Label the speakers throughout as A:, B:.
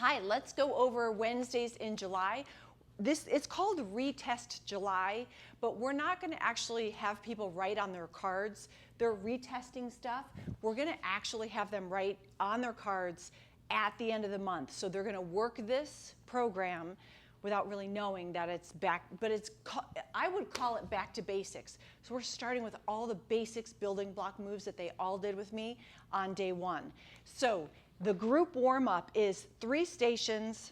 A: Hi, let's go over Wednesdays in July. It's called Retest July, but we're not going to actually have people write on their cards. They're retesting stuff. We're going to actually have them write on their cards at the end of the month. So they're going to work this program without really knowing that it's back, but I would call it back to basics. So we're starting with all the basics building block moves that they all did with me on day one. So the group warm-up is 3 stations.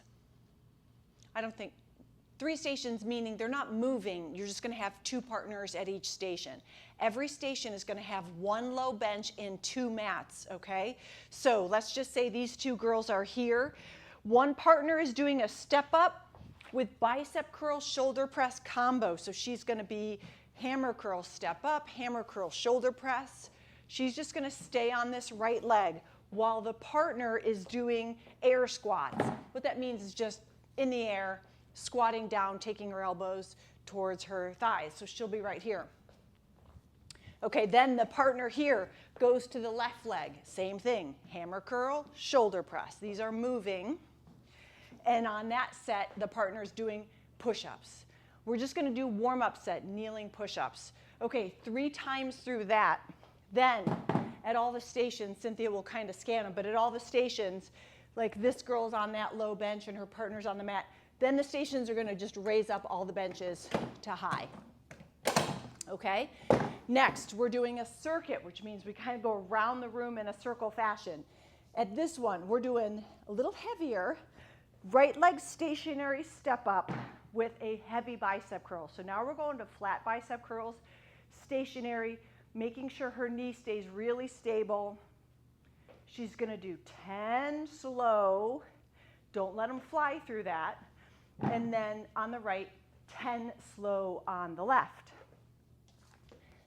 A: Three stations meaning they're not moving. You're just going to have 2 partners at each station. Every station is going to have 1 low bench and 2 mats, okay? So let's just say these 2 girls are here. One partner is doing a step up with bicep curl, shoulder press combo. So she's going to be hammer curl, step up, hammer curl, shoulder press. She's just going to stay on this right leg while the partner is doing air squats. What that means is just in the air, squatting down, taking her elbows towards her thighs. So she'll be right here. Okay, then the partner here goes to the left leg. Same thing, hammer curl, shoulder press. These are moving. And on that set, the partner's doing push-ups. We're just going to do warm-up set, kneeling push-ups. Okay, 3 times through that. Then at all the stations, Cynthia will kind of scan them, but at all the stations, like this girl's on that low bench and her partner's on the mat, then the stations are going to just raise up all the benches to high. Okay? Next, we're doing a circuit, which means we kind of go around the room in a circle fashion. At this one, we're doing a little heavier, right leg stationary step up with a heavy bicep curl. So now we're going to flat bicep curls, stationary, making sure her knee stays really stable. She's going to do 10 slow. Don't let them fly through that. And then on the right, 10 slow on the left.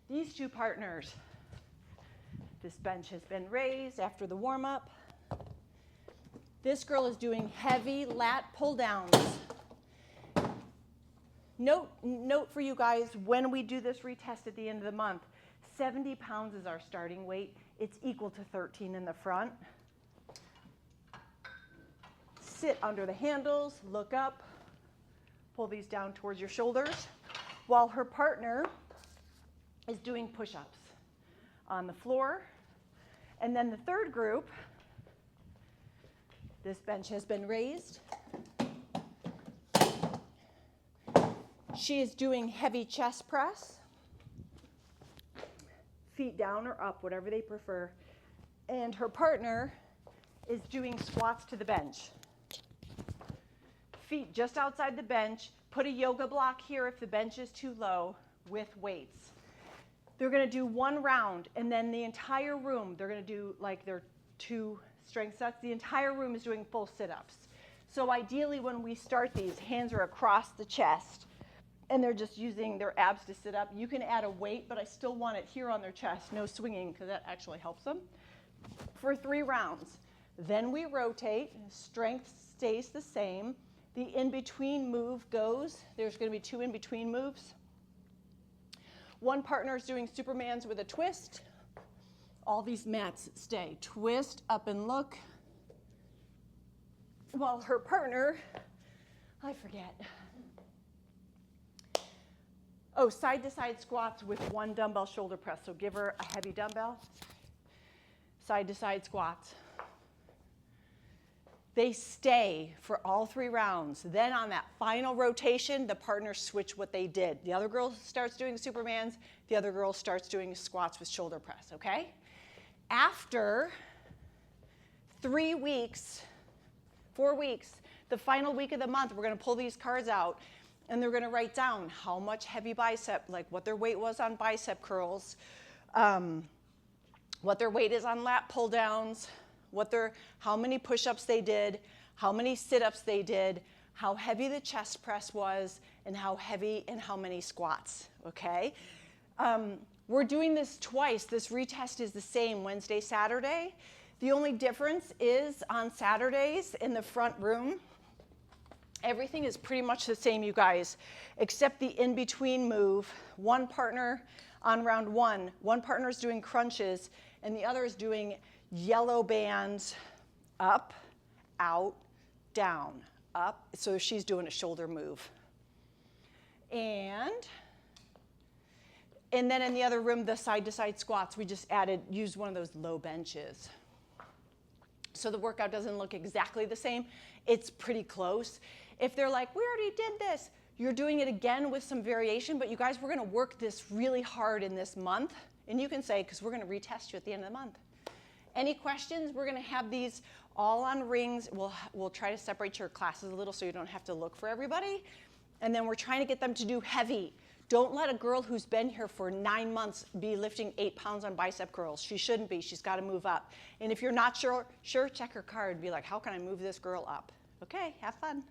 A: These 2 partners, this bench has been raised after the warm-up. This girl is doing heavy lat pull downs. Note for you guys, when we do this retest at the end of the month, 70 pounds is our starting weight. It's equal to 13 in the front. Sit under the handles, look up, pull these down towards your shoulders, while her partner is doing push-ups on the floor. And then the third group, this bench has been raised. She is doing heavy chest press, feet down or up, whatever they prefer. And her partner is doing squats to the bench. Feet just outside the bench. Put a yoga block here if the bench is too low with weights. They're going to do 1 round, and then the entire room, they're going to do like their 2 strength sets. The entire room is doing full sit-ups. So ideally when we start these, hands are across the chest, and they're just using their abs to sit up. You can add a weight, but I still want it here on their chest, no swinging, because that actually helps them, for 3 rounds. Then we rotate, strength stays the same. The in-between move goes. There's going to be 2 in-between moves. One partner is doing Supermans with a twist. All these mats stay. Twist, up and look. While her partner, I forget. Oh, side-to-side squats with 1 dumbbell shoulder press. So give her a heavy dumbbell. Side-to-side squats. They stay for all 3 rounds. Then on that final rotation, the partners switch what they did. The other girl starts doing Supermans. The other girl starts doing squats with shoulder press, okay? After 3 weeks, 4 weeks, the final week of the month, we're going to pull these cards out, and they're going to write down how much heavy bicep, like what their weight was on bicep curls, what their weight is on lat pull downs, how many push-ups they did, how many sit-ups they did, how heavy the chest press was, and how heavy and how many squats, okay? We're doing this twice. This retest is the same Wednesday, Saturday. The only difference is on Saturdays in the front room, everything is pretty much the same, you guys, except the in-between move. One partner on round 1, one partner is doing crunches, and the other is doing yellow bands up, out, down, up. So she's doing a shoulder move. And then in the other room, the side-to-side squats, we just used one of those low benches. So the workout doesn't look exactly the same. It's pretty close. If they're like, we already did this, you're doing it again with some variation, but you guys, we're gonna work this really hard in this month. And you can say, because we're gonna retest you at the end of the month. Any questions? We're gonna have these all on rings. We'll try to separate your classes a little so you don't have to look for everybody. And then we're trying to get them to do heavy. Don't let a girl who's been here for 9 months be lifting 8 pounds on bicep curls. She shouldn't be. She's got to move up. And if you're not sure, check her card and be like, how can I move this girl up? Okay, have fun.